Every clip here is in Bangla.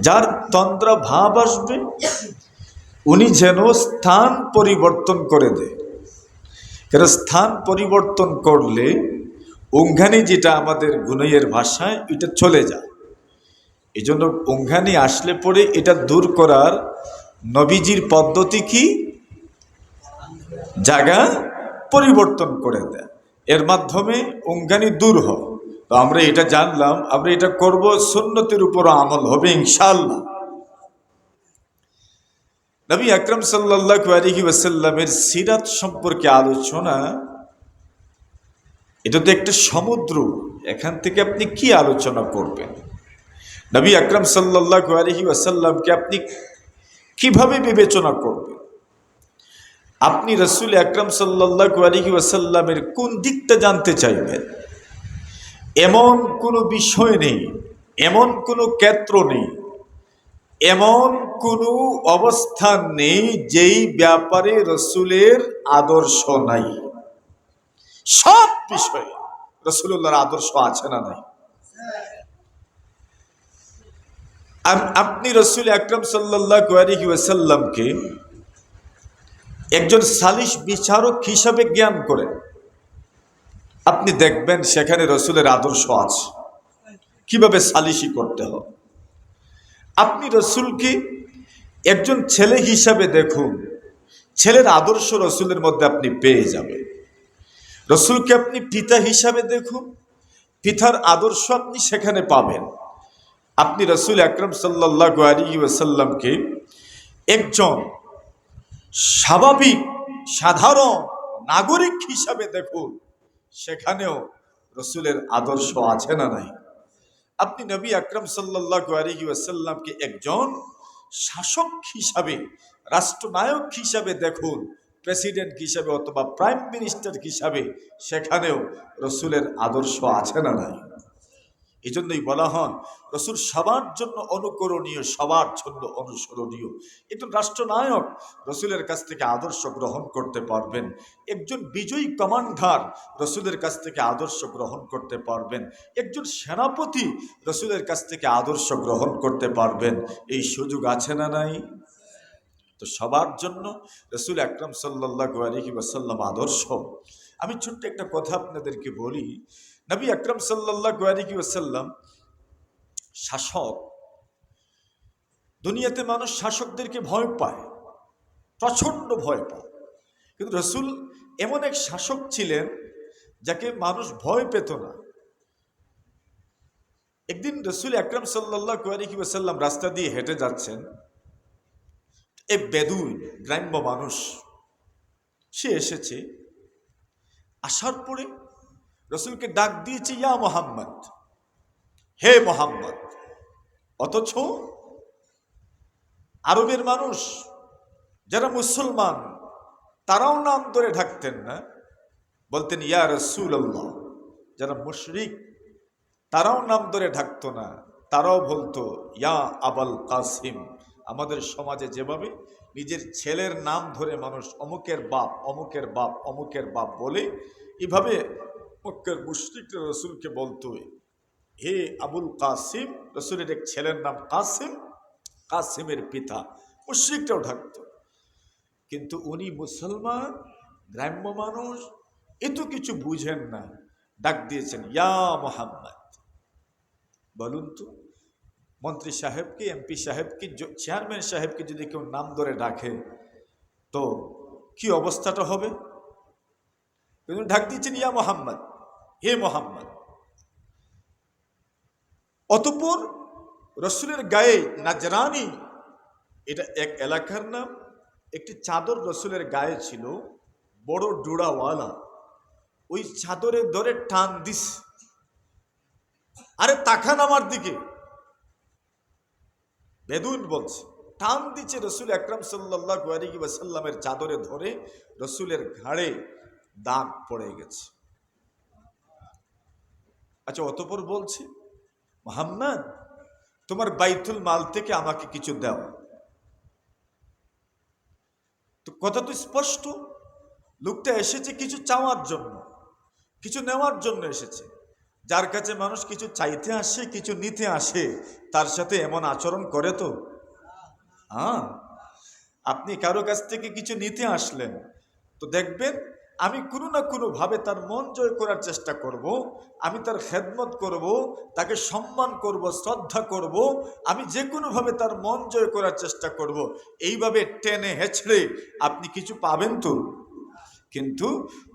যার তন্দ্রা ভাব আসবে উনি যেন স্থান পরিবর্তন করে দেয়। কারণ স্থান পরিবর্তন করলে অঙ্ঘানি, যেটা আমাদের গুনাইয়ের ভাষায়, এটা চলে যায়। এই জন্য অঙ্ঘানি আসলে পরে এটা দূর করার নবীজির পদ্ধতি কি? জায়গা পরিবর্তন করে দেয়, এর মাধ্যমে অঙ্ঘানি দূর হয়। তো আমরা এটা জানলাম, আমরা এটা করব, সুন্নতের উপর আমল হবে ইনশাআল্লাহ। নবী আকরাম সাল্লাল্লাহু আলাইহি ওয়াসাল্লামের সিরাত সম্পর্কে আলোচনা, এটা তো একটা সমুদ্র, এখান থেকে আপনি কি আলোচনা করবেন? নবী আকরাম সাল্লাল্লাহু আলাইহি ওয়াসাল্লামকে আপনি কিভাবে বিবেচনা করবেন? আপনি রাসূল আকরাম সাল্লাল্লাহু আলাইহি ওয়াসাল্লামের কোন দিকটা জানতে চাইবেন? এমন কোনো বিষয় নেই, এমন কোনো ক্ষেত্র নেই, এমন কোনো অবস্থান নেই যেই ব্যাপারে রাসূলের আদর্শ নাই। সব বিষয়ে রাসূলুল্লাহর আদর্শ আছে না নাই? আর আপনি রাসূল আকরাম সাল্লাল্লাহু আলাইহি ওয়াসাল্লামকে একজন সালিশ বিচারক হিসাবে জ্ঞান করেন, আপনি দেখবেন সেখানে রাসূলের আদর্শ আছে, কিভাবে সালিশি করতে হয়। আপনি রাসূলকে একজন ছেলে হিসাবে দেখুন, ছেলের আদর্শ রাসূলের মধ্যে আপনি পেয়ে যাবেন। রাসূলকে আপনি পিতা হিসাবে দেখুন, পিতার আদর্শ আপনি সেখানে পাবেন। আপনি রাসূল আকরাম সাল্লাল্লাহু আলাইহি ওয়াসাল্লামকে একজন স্বাভাবিক সাধারণ নাগরিক হিসাবে দেখুন, সেখানেও রাসূলের আদর্শ আছে না নাই? আপনি নবী আকরাম সাল্লাল্লাহু আলাইহি ওয়াসাল্লামকে একজন শাসক হিসাবে, রাষ্ট্রনায়ক হিসাবে দেখুন, প্রেসিডেন্ট হিসাবে অথবা প্রাইম মিনিস্টার হিসাবে, সেখানেও রাসূলের আদর্শ আছে না নাই? এই জন্যই বলা হয় রাসূল সবার জন্য অনুকরণীয়, সবার জন্য অনুসরণীয়। একজন রাষ্ট্রনায়ক রাসূলের কাছ থেকে আদর্শ গ্রহণ করতে পারবেন, একজন বিজয়ী কমান্ডার রাসূলের কাছ থেকে আদর্শ গ্রহণ করতে পারবেন, একজন সেনাপতি রাসূলের কাছ থেকে আদর্শ গ্রহণ করতে পারবেন। এই সুযোগ আছে না নাই? তো সবার জন্য রাসূল আকরাম সাল্লাল্লাহু আলাইহি ওয়াসাল্লাম আদর্শ। আমি ছোট্ট একটা কথা আপনাদেরকে বলি, নবী আকরাম সাল্লাল্লাহু আলাইহি ওয়াসাল্লাম শাসক। দুনিয়াতে মানুষ শাসকদেরকে ভয় পায়, প্রচন্ড ভয় পায়, কিন্তু রাসূল এমন এক শাসক ছিলেন যাকে মানুষ ভয় পেত না। একদিন রাসূল আকরাম সাল্লাল্লাহু আলাইহি ওয়াসাল্লাম রাস্তা দিয়ে হেঁটে যাচ্ছেন, এই বেদুইন গ্রাম্য মানুষ সে এসেছে, আসার পরে রাসূলকে ডাক দিয়েছে, ইয়া মুহাম্মদ, হে মুহাম্মদ। অথচ আরবের মানুষ যারা মুসলমান তারাও নাম ধরে ডাকতেন না, বলতেন ইয়া রাসূলুল্লাহ। যারা মুশরিক তারাও নাম ধরে ডাকতো না, তারাও বলতো ইয়া আবুল কাসিম। আমাদের সমাজে যেভাবে নিজের ছেলের নাম ধরে মানুষ অমুকের বাপ, অমুকের বাপ, অমুকের বাপ বলে, এভাবে মক্কার মুশরিকরা রাসূলকে বলতো হে আবুল কাসিম। রাসূলের এক ছেলের নাম কাসিম, কাসিমের পিতা। মুশরিকরাও ডাকতো, কিন্তু উনি মুসলমান, গ্রাম্য মানুষ, এত কিছু বুঝেন না, ডাক দিয়েছেন ইয়া মুহাম্মদ। বলুন তো, মন্ত্রী সাহেবকে, এমপি সাহেবকে, চেয়ারম্যান সাহেবকে যদি কেউ নাম ধরে ডাকে তো কি অবস্থাটা হবে? কিন্তু ডাক দিয়েছেন ইয়া মুহাম্মদ, হে মুহাম্মদ। অতঃপর রাসূলের গায়ে নাজরানি, এটা এক এলাকার নাম, একটি চাদর রাসূলের গায়ে ছিল, বড় ডোরাওয়ালা। ওই চাদরে ধরে টান দিস, আরে তাকান আমার দিকে। বেদুইন বলছে, টান দিচ্ছে রাসূল আকরাম সাল্লাল্লাহু আলাইহি ওয়াসাল্লামের চাদরে ধরে, রাসূলের ঘাড়ে দাগ পড়ে গেছে। আচ্ছা, অতঃপর বলছে, মুহাম্মদ, তোমার বাইতুল মাল থেকে আমাকে কিছু দাও। তো কথা তো স্পষ্ট, লোকটা এসেছে কিছু চাওয়ার জন্য, কিছু নেওয়ার জন্য এসেছে। যার কাছে মানুষ কিছু চাইতে আসে, কিছু নিতে আসে, তার সাথে এমন আচরণ করে তো? হ্যাঁ, আপনি কারো কাছ থেকে কিছু নিতে আসলেন, তো দেখবেন আমি কোনো না কোনো ভাবে তার মন জয় করার চেষ্টা করব, আমি তার খেদমত করব, তাকে সম্মান করব, শ্রদ্ধা করব, আমি যে কোনোভাবে তার মন জয় করার চেষ্টা করব। এইভাবে টেনে হেঁচড়ে আপনি কিছু পাবেন তো? কিন্তু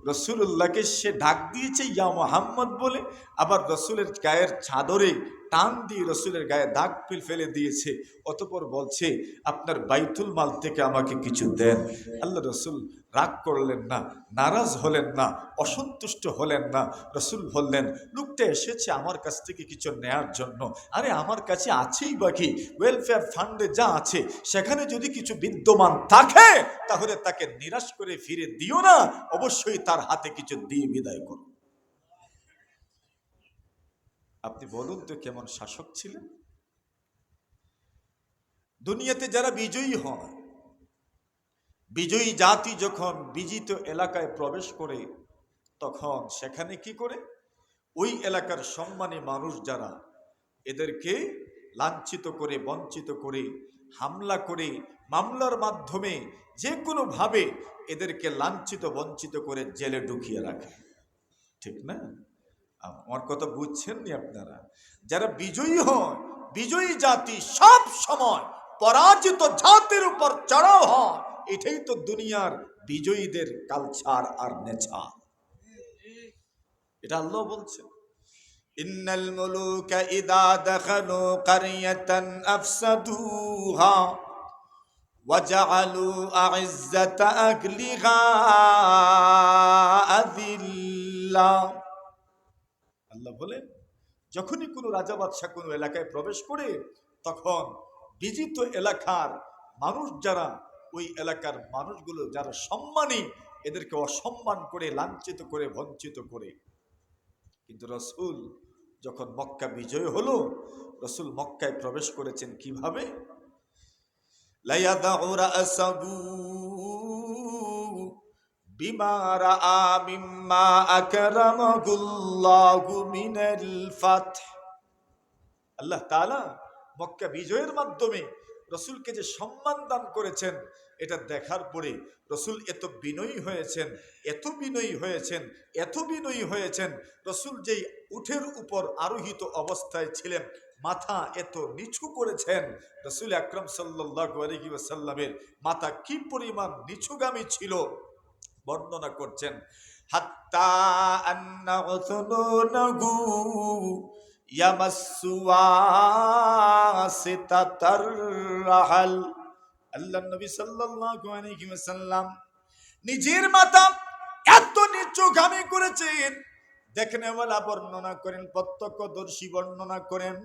রসুল্লাহকে সে ডাক দিয়েছে ইয়া মোহাম্মদ বলে, আবার রসুলের গায়ের চাদরে টান দিয়ে রসুলের গায়ে দাগ ফেলে দিয়েছে, অতঃপর বলছে আপনার বাইতুল মাল থেকে আমাকে কিছু দেন। আল্লাহ রসুল রাগ করলেন না, নারাজ হলেন না, অসন্তুষ্ট হলেন না। রসুল বললেন লোকটা এসেছে আমার কাছ থেকে কিছু নেয়ার জন্য, আরে আমার কাছে আছেই বাকি, ওয়েলফেয়ার ফান্ডে যা আছে সেখানে যদি কিছু বিদ্যমান থাকে তাহলে তাকে নিরাশ করে ফিরে দিও না, অবশ্যই তার হাতে কিছু দিয়ে বিদায় করো। আপনি বলুন তো কেমন শাসক ছিলেন? দুনিয়াতে যারা বিজয়ী হয়, বিজয়ী জাতি যখন বিজিত এলাকায় প্রবেশ করে, তখন সেখানে কি করে? ওই এলাকার সম্মানী মানুষ যারা, এদেরকে লাঞ্ছিত করে, বঞ্চিত করে, হামলা করে, মামলার মাধ্যমে যে কোনোভাবে এদেরকে লাঞ্ছিত বঞ্চিত করে জেলে ঢুকিয়ে রাখে। ঠিক না? আমার কথা বুঝছেন নি আপনারা? যারা বিজয়ী হয়, বিজয়ী জাতি সব সময় পরাজিত জাতির উপর চড়াও হয়। এটাই তো দুনিয়ার বিজয়ীদের কালচার আর নেচার। এটা আল্লাহ বলছেন, ইন্নাল মুলুকা ইদা দাখালু কারিয়াতান আফসাদুহা ওয়া জাআলু আ'ইজ্জাতা আহলিহা আযিল্লা। আল্লাহ বলেন, যখনই কোনো রাজা বাদশাহ কোনো এলাকায় প্রবেশ করে, তখন বিজিত এলাকার মানুষ যারা, ওই এলাকার মানুষগুলো যারা সম্মানী, এদেরকে অসম্মান করে, লাঞ্ছিত করে, বঞ্চিত করে। কিন্তু রসুল যখন মক্কা বিজয় হলো, রসুল মক্কায় প্রবেশ করেছেন কিভাবে? লায়াদাউ রাসাহু বিমা রাআ মিম্মা আকরামাহুল্লাহু মিনাল ফাতহ। আল্লাহ তাআলা মক্কা বিজয়ের মাধ্যমে রসুলকে যে সম্মান দান করেছেন, এটা দেখার পরে রসুল এত বিনয়ী হয়েছেন, এত বিনয়ী হয়েছেন, এত বিনয়ী হয়েছেন। রসুল যেই উটের উপর আরোহিত অবস্থায় ছিলেন, মাথা এত নিচু করেছেন। রসুল আকরাম সাল্লাল্লাহু আলাইহি ওয়াসাল্লামের মাথা কি পরিমাণ নিচুগামী ছিল বর্ণনা করছেন, হাত্তা আন্না উযুনুহু ইয়ামাসসু ওয়াসিতাতার রাহাল। আল্লাহ নবী সাল্লাল্লাহু আলাইহি ওয়াসাল্লাম নিজের মাথা এত নিচুগামী করেছেন। দেখনেওয়ালা বর্ণনা করেন, প্রত্যক্ষদর্শী বর্ণনা করেন,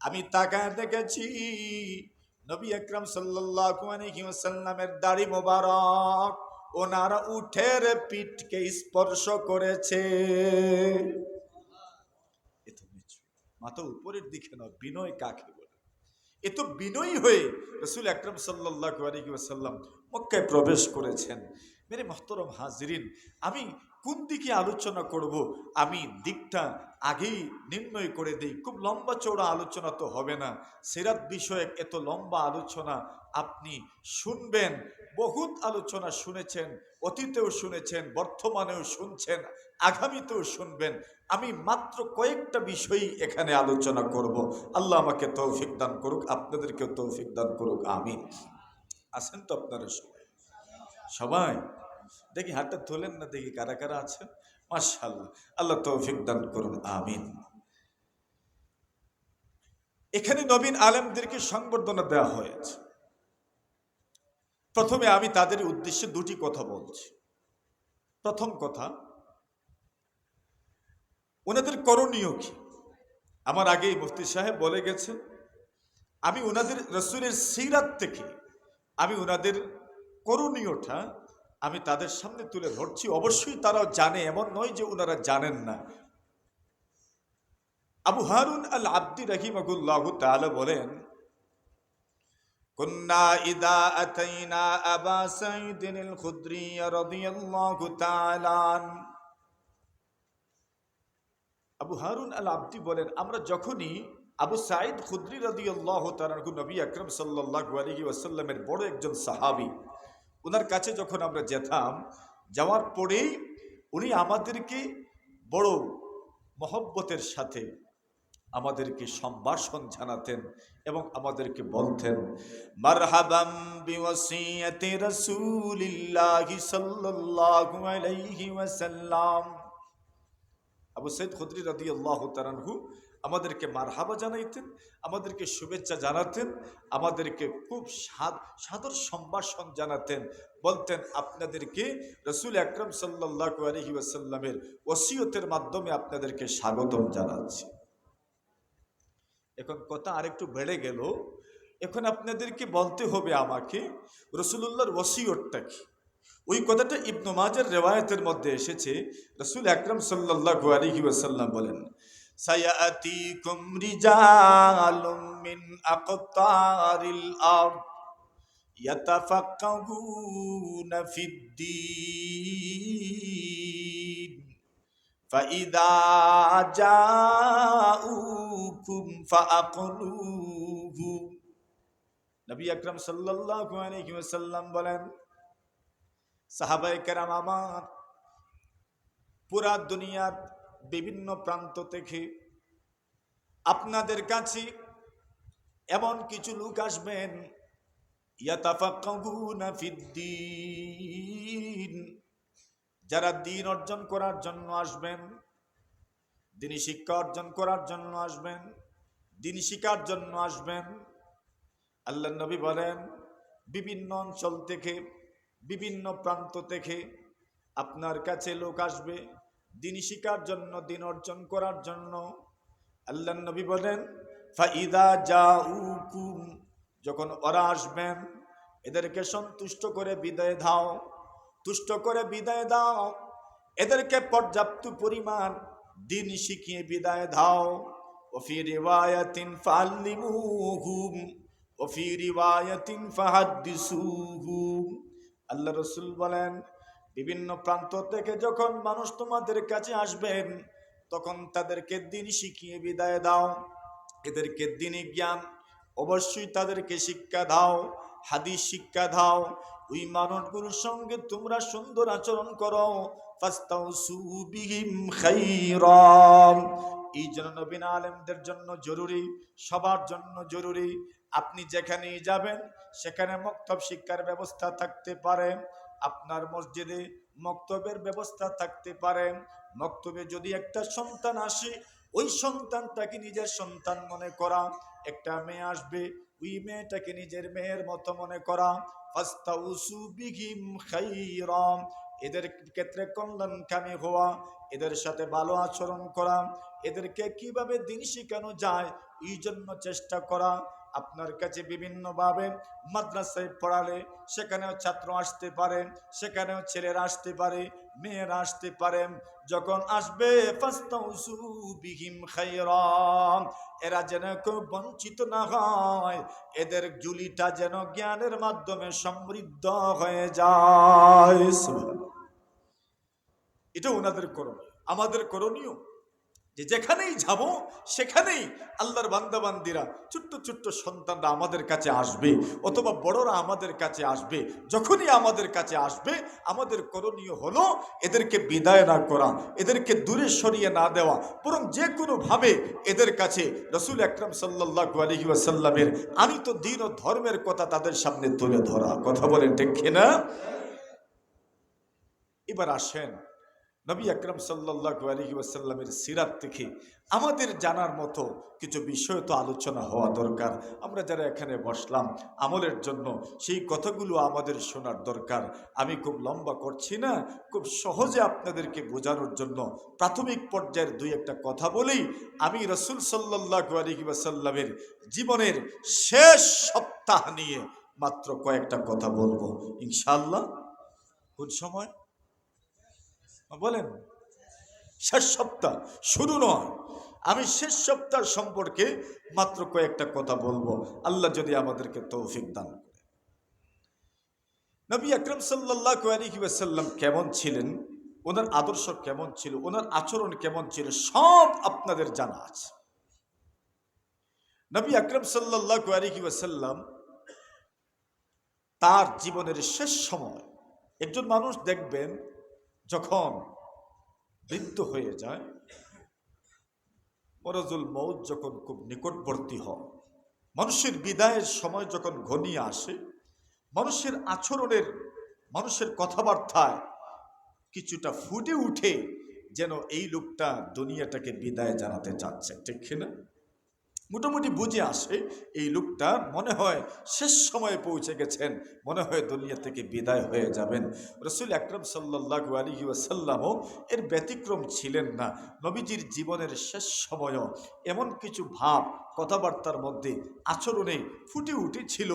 আমি তাকায় দেখেছি নবী আকরাম সাল্লাল্লাহু আলাইহি ওয়াসাল্লামের দাড়ি মোবারক ওনার উঠের পিঠকে স্পর্শ করেছে। এত নিচু, মাথা উপরের দিকে না। বিনয় কাকে বলে? এত বিনয়ী হয়ে রাসূল আকরাম সাল্লাল্লাহু আলাইহি ওয়াসাল্লাম মক্কায় প্রবেশ করেছেন। মেরে মুহতারাম হাজিরিন, আমি কোন দিকে আলোচনা করব, আমি দিকটা আগেই নির্ণয় করে দিই। খুব লম্বা চওড়া আলোচনা তো হবে না, সিরাত বিষয়ক এত লম্বা আলোচনা আপনি শুনবেন, বহুত আলোচনা শুনেছেন, অতীতেও শুনেছেন, বর্তমানেও শুনছেন, আগামীতেও শুনবেন। আমি মাত্র কয়েকটা বিষয়ই এখানে আলোচনা করব। আল্লাহ আমাকে তৌফিক দান করুক, আপনাদেরকেও তৌফিক দান করুক, আমিন। আছেন তো আপনারা সবাই? সবাই দেখি হাতটা তোলেন না, দেখি কারা কারা আছেন। মাশাআল্লাহ, আল্লাহ তৌফিক দান করুন, আমিন। এখানে নবীন আলেমদেরকে সংবর্ধনা দেওয়া হয়েছে। প্রথমে আমি তাদের উদ্দেশ্যে দুটি কথা বলছি। প্রথম কথা, ওনাদের করণীয় কি? আমার আগেই মুফতি সাহেব বলে গেছে, আমি ওনাদের রসুলের সিরাত থেকে আমি ওনাদের করণীয়টা আমি তাদের সামনে তুলে ধরছি। অবশ্যই তারাও জানে, এমন নয় যে ওনারা জানেন না। আবু হারুন আল আব্দি রাহিমাহুল্লাহু তাআলা বলেন, কুন্না ইদা আতাইনা আবা সাঈদিন আল খুদরি রাদিয়াল্লাহু তাআলা, আবু হারুন আল আবদি বলেন, আমরা যখনই আবু সাঈদ খুদরি রাদিয়াল্লাহু তাআলা আনহু, নবী আকরাম সাল্লাল্লাহু আলাইহি ওয়াসাল্লামের বড় একজন সাহাবী, ওনার কাছে যখন আমরা যেতাম, যাওয়ার পরেই উনি আমাদেরকে বড় মহব্বতের সাথে আমাদেরকে সম্ভাষণ জানাতেন এবং আমাদেরকে বলতেন, মারহাবাম বিওয়াসিয়াতি রাসূলিল্লাহি সাল্লাল্লাহু আলাইহি ওয়াসাল্লাম। আবু সাঈদ খুদরি রাদিয়াল্লাহু তাআলা আনহু আমাদেরকে মারহাবা জানাইতেন, আমাদেরকে শুভেচ্ছা জানাতেন, আমাদেরকে খুব সাদর সম্ভাষণ জানাতেন, বলতেন আপনাদেরকে রাসূল আকরাম সাল্লাল্লাহু আলাইহি ওয়াসাল্লামের ওসিয়তের মাধ্যমে আপনাদেরকে স্বাগতম জানাচ্ছি। এখন কথা আরেকটু বেড়ে গেল, এখন আপনাদেরকে বলতে হবে আমাকে রাসূলুল্লাহর ওসিয়তটা কি। ওই কথাটা ইবনে মাজার রিওয়ায়াতের মধ্যে এসেছে, রাসূল আকরাম সাল্লাল্লাহু আলাইহি ওয়াসাল্লাম বলেন, সায়াতিকুম রিজালুম মিন আকতারিল আরদ ইয়াতাফাক্কাহুনা ফিদ্দীন ফাইদা জাউকুম ফাআকলুহু। নবী আকরাম সাল্লাল্লাহু আলাইহি ওয়াসাল্লাম বলেন, সাহাবায়ে কেরাম আমার পুরা দুনিয়ার বিভিন্ন প্রান্ত থেকে আপনাদের কাছে এমন কিছু লোক আসবেন, ইয়াতাফাক্কাহুনা ফিদ্দীন, যারা দ্বীন অর্জন করার জন্য আসবেন, দ্বীনি শিক্ষা অর্জন করার জন্য আসবেন, দ্বীন শিক্ষার জন্য আসবেন। আল্লাহর নবী বলেন, বিভিন্ন অঞ্চল থেকে, বিভিন্ন প্রান্ত থেকে আপনার কাছে লোক আসবে দ্বীন শিক্ষার জন্য, দ্বীন অর্জন করার জন্য। আল্লাহর নবী বলেন, ফাইদা জাউকুম, যখন ওরা আসবেন এদেরকে সন্তুষ্ট করে বিদায় দাও, তুষ্ট করে বিদায় দাও, এদেরকে পর্যাপ্ত পরিমাণ দ্বীন শিখিয়ে বিদায় দাও। ওফি রিওয়ায়াতিন ফাআল্লিমুহুম ওফি রিওয়ায়াতিন ফাহাদ্দিসুহুম। আল্লাহ রাসূল বলেন, বিভিন্ন প্রান্ত থেকে যখন মানুষ তোমাদের কাছে আসবেন তখন তাদেরকে দ্বীন শিখিয়ে বিদায় দাও, এদেরকে দ্বীনি জ্ঞান অবশ্যই তাদেরকে শিক্ষা দাও, হাদিস শিক্ষা দাও। ওই মানুষগুলোর সঙ্গে তোমরা সুন্দর আচরণ করো। ফাস্তাউসু বিহিম খাইরা, এই জন্য নবীন আলেমদের জন্য জরুরি, সবার জন্য জরুরি। আপনি যেখানেই যাবেন সেখানে মক্তব শিক্ষার ব্যবস্থা থাকতে পারে, আপনার মসজিদে মক্তবের ব্যবস্থা থাকতে পারে। মক্তবে যদি একটা সন্তান আসে, ওই সন্তানটাকে নিজের সন্তান মনে করা। একটা মেয়ে আসবে, ওই মেয়েটাকে নিজের মেয়ের মতো মনে করা। ফাস্তাউসু বিহিম খাইরা, এদের ক্ষেত্রে কল্যাণকামী হওয়া, এদের সাথে ভালো আচরণ করা, এদেরকে কিভাবে দ্বীন শিখানো যায় এই জন্য চেষ্টা করা। আপনার কাছে বিভিন্নভাবে মাদ্রাসায় পড়ালে সেখানেও ছাত্র আসতে পারে, সেখানেও ছেলেরা আসতে পারে, মেয়েরা আসতে পারেন। যখন আসবে ফাস্তাউসু বিহিম খাইরা, এরা যেন কেউ বঞ্চিত না হয়, এদের ঝুলিটা যেন জ্ঞানের মাধ্যমে সমৃদ্ধ হয়ে যায়। এটা ওনাদের করণীয়, আমাদের করণীয় যে যেখানেই যাব সেখানেই আল্লাহর বান্দাবান্দিরা, ছোট্ট ছোট্ট সন্তানরা আমাদের কাছে আসবে অথবা বড়রা আমাদের কাছে আসবে। যখনই আমাদের কাছে আসবে আমাদের করণীয় হলো এদেরকে বিদায় না করা, এদেরকে দূরে সরিয়ে না দেওয়া, বরং যে কোনোভাবে এদের কাছে রাসূল আকরাম সাল্লাল্লাহু আলাইহি ওয়াসাল্লামের আনিত দ্বীন ও ধর্মের কথা তাদের সামনে তুলে ধরা। কথা বলেন ঠিক কিনা? এবার আসেন নবী আকরাম সাল্লাল্লাহু আলাইহি ওয়াসাল্লামের সিরাত থেকে আমাদের জানার মতো কিছু বিষয় তো আলোচনা হওয়া দরকার। আমরা যারা এখানে বসলাম আমলের জন্য, সেই কথাগুলো আমাদের শোনার দরকার। আমি খুব লম্বা করছি না, খুব সহজে আপনাদেরকে বোঝানোর জন্য প্রাথমিক পর্যায়ের দুই একটা কথা বলেই আমি রাসূল সাল্লাল্লাহু আলাইহি ওয়াসাল্লামের জীবনের শেষ সপ্তাহ নিয়ে মাত্র কয়েকটা কথা বলবো ইনশাআল্লাহ। কোন সময় বলেন? শেষ সপ্তাহ, শুরু নয়। আমি শেষ সপ্তাহ সম্পর্কে মাত্র কয়েকটা কথা বলবো, আল্লাহ যদি আমাদেরকে তৌফিক দান করে। নবী আকরাম সাল্লাল্লাহু আলাইহি ওয়াসাল্লাম কেমন ছিলেন ওনার আদর্শ কেমন ছিল, ওনার আচরণ কেমন ছিল, সব আপনাদের জানা আছে। নবী আকরাম সাল্লাল্লাহু আলাইহি ওয়াসাল্লাম তার জীবনের শেষ সময়, একজন মানুষ দেখবেন যখন বৃদ্ধ হয়ে যায়, মরজুল মৌত যখন খুব নিকটবর্তী হয়, মানুষের বিদায়ের সময় যখন ঘনিয়ে আসে, মানুষের আচরণের, মানুষের কথাবার্তায় কিছুটা ফুটে উঠে যেন এই লোকটা দুনিয়াটাকে বিদায় জানাতে চাচ্ছে, ঠিক কিনা? মোটামুটি বুঝে আসে এই লোকটা মনে হয় শেষ সময়ে পৌঁছে গেছেন, মনে হয় দুনিয়া থেকে বিদায় হয়ে যাবেন। রাসূল আকরাম সাল্লাল্লাহু আলাইহি ওয়াসাল্লামও এর ব্যতিক্রম ছিলেন না। নবীজির জীবনের শেষ সময়ও এমন কিছু ভাব কথাবার্তার মধ্যে, আচরণে ফুটে উঠেছিল,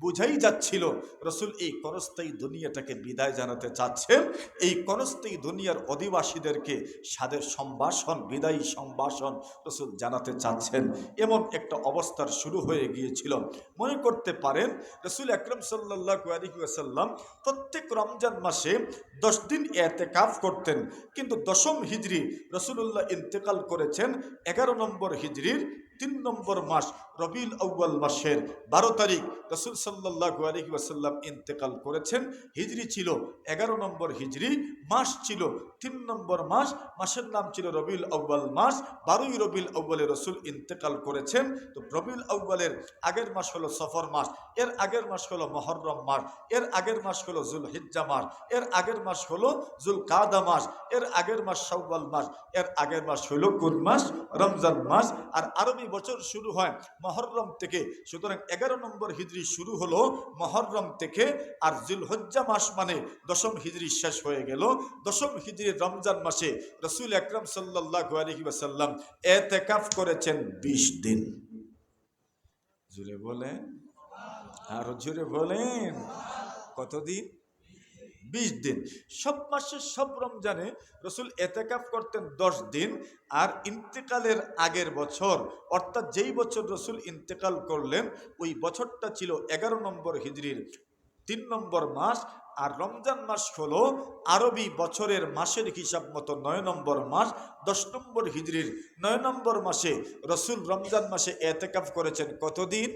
বোঝাই যাচ্ছিল রাসূল এই ক্ষণস্থায়ী দুনিয়াটাকে বিদায় জানাতে চাচ্ছেন। এই ক্ষণস্থায়ী দুনিয়ার অধিবাসীদেরকে সাদের সম্ভাষণ, বিদায়ী সম্ভাষণ রাসূল জানাতে চাচ্ছেন। এমন একটা অবস্থার শুরু হয়ে গিয়েছিল। মনে করতে পারেন রাসূল আকরাম সাল্লাল্লাহু আলাইহি ওয়াসাল্লাম প্রত্যেক রমজান মাসে 10 দিন ইতিকাফ করতেন, কিন্তু 10ম হিজরি রাসূলুল্লাহ ইন্তেকাল করেছেন 11 নম্বর হিজরির 3 নম্বর মাস রবিউল আউয়াল মাসের 12 তারিখ রাসূল সাল্লাল্লাহু আলাইহি ওয়াসাল্লাম ইন্তেকাল করেছেন। হিজরি ছিল 11 নম্বর হিজরি, মাস ছিল 3 নম্বর মাস, মাসের নাম ছিল রবিউল আউয়াল মাস। 12ই রবিউল আউয়ালে রাসূল ইন্তেকাল করেছেন। তো রবিউল আউয়ালের আগের মাস হলো সফর মাস, এর আগের মাস হলো মুহররম মাস, এর আগের মাস হলো যুলহিজ্জা মাস, এর আগের মাস হলো যুলকাদা মাস, এর আগের মাস শাওয়াল মাস, এর আগের মাস হলো কোন মাস? রমজান মাস। আর আরবি বছর শুরু হয় মুহররম থেকে, সুতরাং 11 নম্বর হিজরি শুরু হলো মুহররম থেকে। আর যুলহিজ্জা মাস মানে 10ম হিজরি শেষ হয়ে গেল। 10ম হিজরির রমজান মাসে রাসূল আকরাম সাল্লাল্লাহু আলাইহি ওয়াসাল্লাম ইতিকাফ করেছেন 20 দিন। জোরে বলেন, আরো জোরে বলেন, কতদিন? 20 দিন। সব মাসে, সব রমজানে রাসূল ইতিকাফ করতেন 10 দিন। আর ইন্তেকালের আগের বছর, অর্থাৎ যেই বছর রাসূল ইন্তেকাল করলেন, ওই বছরটা ছিল 11 নম্বর হিজরির 3 নম্বর মাস। আর রমজান মাস হলো আরবি বছরের মাসের হিসাব মতো 9 নম্বর মাস। 10 নম্বর হিজরির 9 নম্বর মাসে রাসূল রমজান মাসে ইতিকাফ করেছেন কতদিন?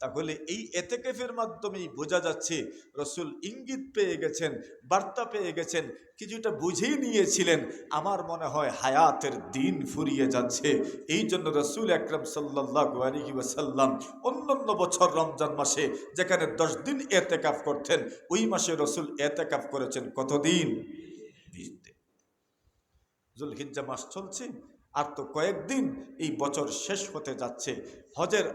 তাহলে এই ইতিকাফের মাধ্যমেই বোঝা যাচ্ছে রাসূল ইঙ্গিত পেয়ে গেছেন, বার্তা পেয়ে গেছেন, কিছুটা বুঝেই নিয়েছিলেন আমার মনে হয় হায়াতের দিন ফুরিয়ে যাচ্ছে। এই জন্য রাসূল আকরাম সাল্লাল্লাহু আলাইহি ওয়াসাল্লাম অন্যান্য বছর রমজান মাসে যেখানে 10 দিন ইতিকাফ করতেন, ওই মাসে রাসূল ইতিকাফ করেছেন কতদিন? 20 দিন। যুলহিজ্জা মাস চলছে, আর তো কয়েকদিন এই বছর শেষ হতে যাচ্ছে। হজের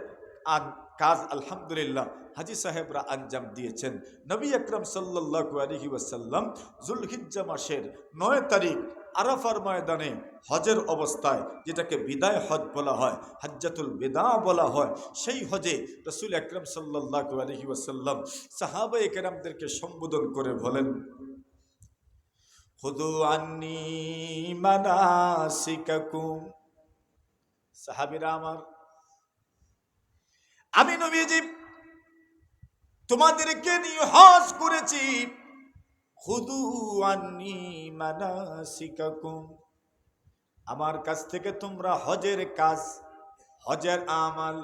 কাজ আলহামদুলিল্লাহ হাজী সাহেবরা আঞ্জাম দিয়েছেন। নবী আকরাম সাল্লাল্লাহু আলাইহি ওয়াসাল্লাম যুলহিজ্জা মাসের 9 তারিখ আরাফার ময়দানে হজের অবস্থায়, যেটাকে বিদায় হজ বলা হয়, হজ্জাতুল বিদা বলা হয়, সেই হজে রাসূল আকরাম সাল্লাল্লাহু আলাইহি ওয়াসাল্লাম সাহাবায়ে কেরামদেরকে সম্বোধন করে বলেন, খুযু আন্নী মানাসিকাকুম। সাহাবীরা আমার, আমি নবীজি তোমাদেরকে নিয়ে হজ করেছি, খুযু আন্নী মানাসিকাকুম, আমার কাছ থেকে তোমরা হজের কাজ, হজের আমাল,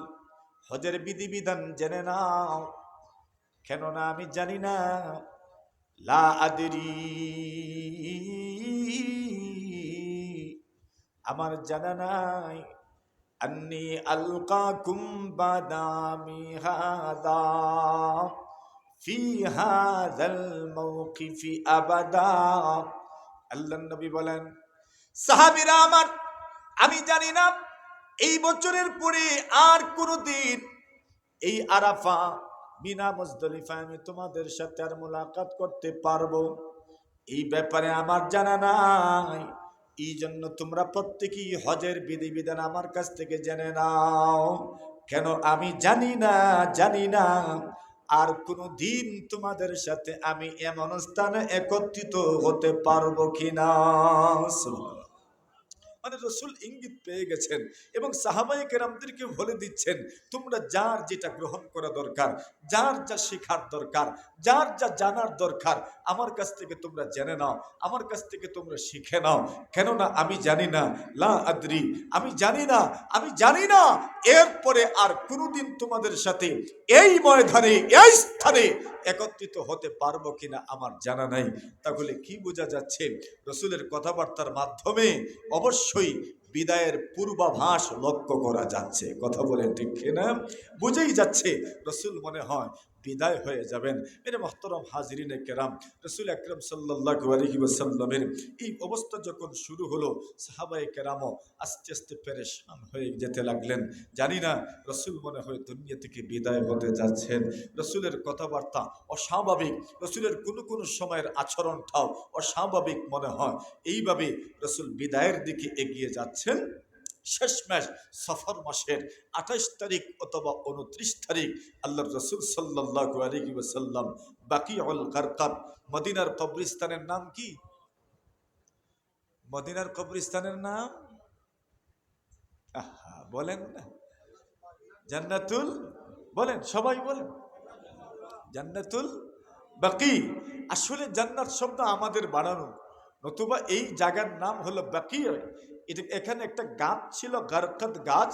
হজের বিধিবিধান জেনে নাও। কেননা আমি জানি না, লা আদরি, আমার জানা নাই, আন্নী আলকাকুম বাদামি হাদা ফি হাযাল মাওকিফি আবাদা। আল্লাহর নবী বলেন, সাহাবীরা আমার, আমি জানি না এই বছরের পরে আর কোনদিন এই আরাফা, মিনা, মুজদলিফায় আমি তোমাদের সাথে আর মুলাকাত করতে পারবো, এই ব্যাপারে আমার জানা নাই। এই জন্য তোমরা প্রত্যেকেই হজের বিধিবিধান আমার কাছ থেকে জেনে নাও। কেন আমি জানি না আর কোনো দিন তোমাদের সাথে আমি এমন স্থানে একত্রিত হতে পারবো কিনা। মানে রসুল ইঙ্গিত পেয়ে গেছেন এবং সাহাবায়ে কেরামদেরকে বলে দিচ্ছেন, তোমরা যার যেটা গ্রহণ করা দরকার, যার যা শেখার দরকার, যার যা জানার দরকার, আমার কাছ থেকে তোমরা জেনে নাও, আমার কাছ থেকে তোমরা শিখে নাও। কেননা আমি জানি না, লা আদরি, আমি জানি না, আমি জানি না এরপরে আর কোনোদিন তোমাদের সাথে এই ময়দানে, এই স্থানে একত্রিত হতে পারবো কিনা আমার জানা নাই। তাহলে কি বোঝা যাচ্ছে? রসুলের কথাবার্তার মাধ্যমে অবশ্যই বিদায়ের পূর্বাভাস লক্ষ্য করা যাচ্ছে। কথা বলেন ঠিক কিনা? বুঝেই যাচ্ছে রসুল মনে হয় বিদায় হয়ে যাবেন। মেরে মোহতরম হাজিরিনে কেরাম, রসুল আকরাম সাল্লাল্লাহু আলাইহি ওয়াসাল্লামের এই অবস্থা যখন শুরু হলো, সাহাবায়ে কেরামও আস্তে আস্তে পেরেশান হয়ে যেতে লাগলেন। জানি না রসুল মনে হয় দুনিয়া থেকে বিদায় হতে যাচ্ছেন। রসুলের কথাবার্তা অস্বাভাবিক, রসুলের কোনো কোনো সময়ের আচরণটাও অস্বাভাবিক মনে হয়। এইভাবে রসুল বিদায়ের দিকে এগিয়ে যাচ্ছেন। শেষমেশ সফর মাসের 28 তারিখ অথবা 29 তারিখ আল্লাহর রসুল সাল্লাল্লাহু আলাইহি ওয়াসাল্লাম বাকিউল গারকাদ, মদিনার কবরস্থানের নাম কি? মদিনার কবরস্থানের নাম বলেন না, জান্নাতুল, বলেন সবাই বলেন, জান্নাতুল বাকি। আসলে জান্নাত শব্দ আমাদের বানানো, নতুবা এই জায়গার নাম হলো বাকি। এখানে একটা গাছ ছিল, গারকাদ গাছ,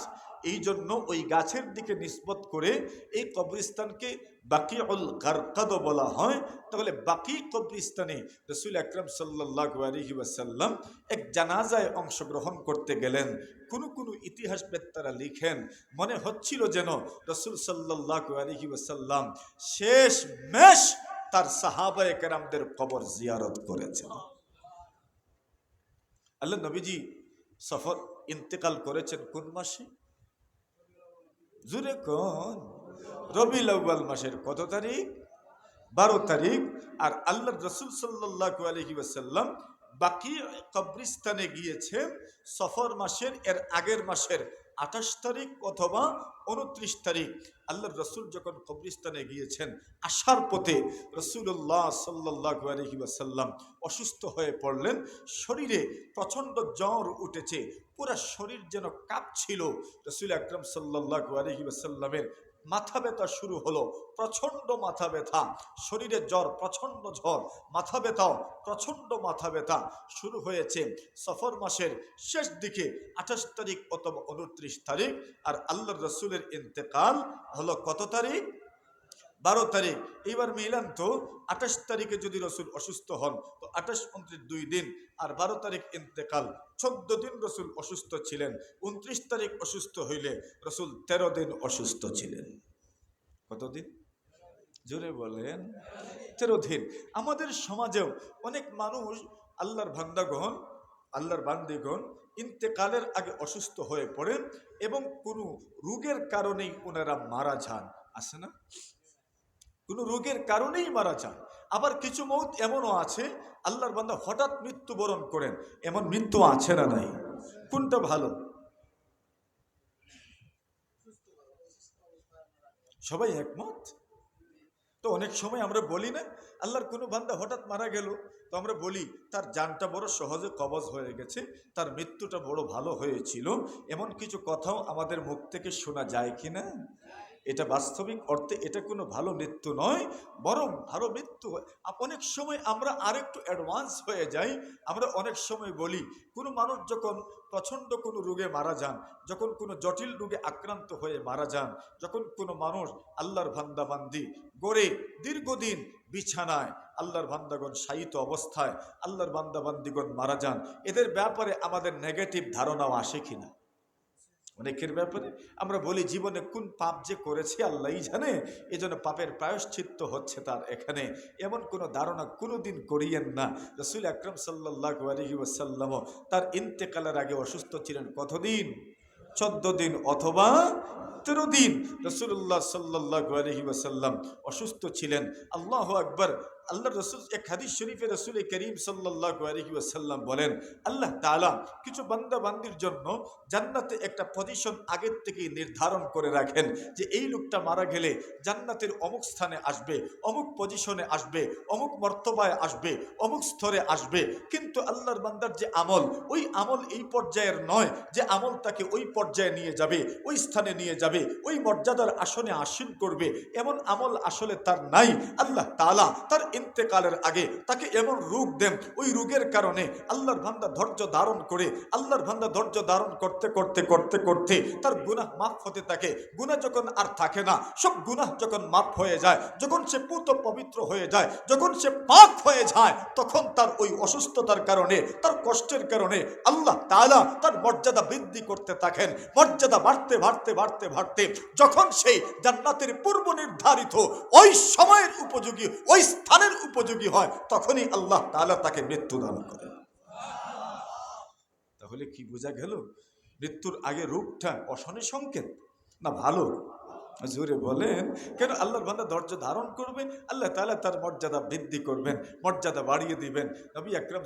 এই জন্য ওই গাছের দিকে নিসবত করে এই কবরস্থানকে বাকিউল গারকাদ বলা হয়। তাহলে বাকি কবরস্থানে রাসূল আকরাম সাল্লাল্লাহু আলাইহি ওয়াসাল্লাম এক জানাজায় অংশগ্রহণ করতে গেলেন। কোনো ইতিহাসবেত্তারা লিখেন, মনে হচ্ছিল যেন রাসূল সাল্লাল্লাহু আলাইহি ওয়াসাল্লাম শেষ মেশ তার সাহাবায়ে কেরামদের কবর জিয়ারত করেছেন। আল্লাহ নবীজি সফর ইন্তেকাল করেছেন কোন মাসে? জুরে কোন? রবিউল আউয়াল মাসের কত তারিখ? 12 তারিখ। আর আল্লাহর রাসূল সাল্লাল্লাহু আলাইহি ওয়াসাল্লাম বাকি কবরস্থানে গিয়েছেন সফর মাসের এর আগের মাসের 28 তারিখ অথবা 29 তারিখ। আল্লাহর রসুল যখন কবরস্থানে গিয়েছেন, আসার পথে রাসূলুল্লাহ সাল্লাল্লাহু আলাইহি ওয়াসাল্লাম অসুস্থ হয়ে পড়লেন। শরীরে প্রচণ্ড জ্বর উঠেছে, পুরো শরীর যেন কাঁপছিল। রাসূল আকরাম সাল্লাল্লাহু আলাইহি ওয়াসাল্লামের মাথা ব্যথা শুরু হলো, প্রচণ্ড মাথা ব্যথা, শরীরে জ্বর, প্রচণ্ড জ্বর, মাথা ব্যথাও, প্রচণ্ড মাথা ব্যথা শুরু হয়েছে সফর মাসের শেষ দিকে 28 তারিখ অথবা 29 তারিখ। আর আল্লাহর রসুলের ইন্তেকাল হলো কত তারিখ? 12 তারিখ। এইবার মিলান তো, 28 তারিখে যদি রসুল অসুস্থ হন তো 28, 29 2 দিন, আর 12 তারিখ ইন্তেকাল, 14 দিন রসুল অসুস্থ ছিলেন। 29 তারিখ অসুস্থ হইলে রসুল 13 দিন অসুস্থ ছিলেন। কতদিন? জোরে বলেন। 13 দিন। আমাদের সমাজেও অনেক মানুষ, আল্লাহর বান্দাগণ, আল্লাহর বান্দিগণ ইন্তেকালের আগে অসুস্থ হয়ে পড়েন এবং কোনো রোগের কারণেই ওনারা মারা যান। আছে না? কোনো রোগের কারণেই মারা যান। আবার কিছু মৌত এমনও আছে, আল্লাহর বান্দা হঠাৎ মৃত্যুবরণ করেন, এমন মৃত্যু আছে না নাই? কোনটা ভালো? সবাই একমত তো? অনেক সময় আমরা বলি না, আল্লাহর কোনো বান্দা হঠাৎ মারা গেল, তো আমরা বলি তার জানটা বড় সহজে কবজ হয়ে গেছে, তার মৃত্যুটা বড় ভালো হয়েছিল। এমন কিছু কথাও আমাদের মুখ থেকে শোনা যায় কি না? এটা বাস্তবিক অর্থে এটা কোনো ভালো মৃত্যু নয়, বরং ভালো মৃত্যু। অনেক সময় আমরা আরেকটু অ্যাডভান্স হয়ে যাই। আমরা অনেক সময় বলি, কোনো মানুষ যখন প্রচণ্ড কোনো রোগে মারা যান, যখন কোনো জটিল রোগে আক্রান্ত হয়ে মারা যান, যখন কোনো মানুষ আল্লাহর বান্দাবান্দি গড়ে দীর্ঘদিন বিছানায়, আল্লাহর বান্দাগণ শায়িত অবস্থায় আল্লাহর বান্দাবান্দিগণ মারা যান, এদের ব্যাপারে আমাদের নেগেটিভ ধারণাও আসে কিনা? অনেকের ব্যাপারে আমরা বলি জীবনে কোন পাপ যে করেছে আল্লাহই জানে, এজন্য পাপের প্রায়শ্চিত্ত হচ্ছে তার এখানে। এমন কোনো ধারণা কোনোদিন করিয়েন না। রাসূল আকরাম সাল্লাল্লাহু আলাইহি ওয়াসাল্লাম তার ইন্তেকালের আগে অসুস্থ ছিলেন কতদিন? 14 দিন অথবা 17 দিন রাসূলুল্লাহ সাল্লাল্লাহু আলাইহি ওয়াসাল্লাম অসুস্থ ছিলেন। আল্লাহু আকবার। আল্লাহ রসুল এক হাদিস শরীফে রসুল করিম সাল্লাল্লাহু আলাইহি ওয়াসাল্লাম বলেন, আল্লাহ তাআলা কিছু বান্দা বান্দির জন্য জান্নাতে একটা পজিশন আগের থেকেই নির্ধারণ করে রাখেন যে এই লোকটা মারা গেলে জান্নাতের অমুক স্থানে আসবে, অমুক পজিশনে আসবে, অমুক মর্তবায় আসবে, অমুক স্তরে আসবে। কিন্তু আল্লাহর বান্দার যে আমল, ওই আমল এই পর্যায়ের নয় যে আমল তাকে ওই পর্যায়ে নিয়ে যাবে, ওই স্থানে নিয়ে যাবে, ওই মর্যাদার আসনে আসীন করবে, এমন আমল আসলে তার নাই। আল্লাহ তাআলা তার ইন্তেকালের আগে তাকে এমন রোগ দেন, ওই রোগের কারণে আল্লাহর বান্দা ধৈর্য ধারণ করে, আল্লাহর বান্দা ধৈর্য ধারণ করতে করতে করতে করতে তার গুনাহ মাফ হতে থাকে। গুনাহ যখন আর থাকে না, সব গুনাহ যখন মাফ হয়ে যায়, যখন সে পুত পবিত্র হয়ে যায়, যখন সে পাক হয়ে যায়, তখন তার ওই অসুস্থতার কারণে, তার কষ্টের কারণে আল্লাহ তাআলা তার মর্যাদা বৃদ্ধি করতে থাকেন। মর্যাদা বাড়তে বাড়তে বাড়তে বাড়তে যখন সেই জান্নাতের পূর্ব নির্ধারিত ওই সময়ের উপযোগী, ওই স্থানের উপযোগী হয়, তখনই আল্লাহ তাআলা তাকে মৃত্যু দান করেন। তাহলে কি বোঝা গেল? মৃত্যুর আগে রোগটা অশনি সংকেত না ভালো? জোরে বলেন। কেন? আল্লাহর বান্দা ধৈর্য ধারণ করবে, আল্লাহ তাআলা তার মর্যাদা বৃদ্ধি করবেন, মর্যাদা বাড়িয়ে দিবেন। নবী আকরাম